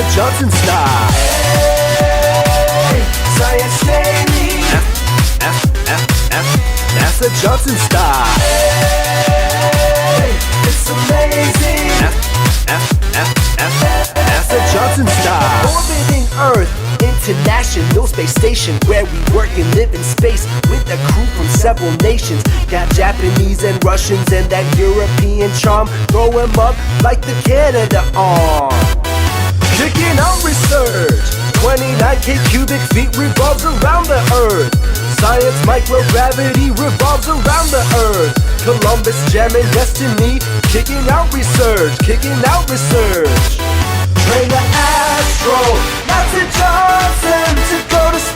NASA Johnson style. Hey, Science Daily. NASA Johnson style. Hey, it's amazing. NASA Johnson style. Orbiting Earth, International Space Station, where we work and live in space with a crew from several nations. Got Japanese and Russians and that European charm. Throw 'em up like the Canada arm. Kicking out research. 29K cubic feet revolves around the Earth. Science microgravity revolves around the Earth. Columbus jamming destiny. Kicking out research. Kicking out research. Train the astro, NASA Johnson to go to space.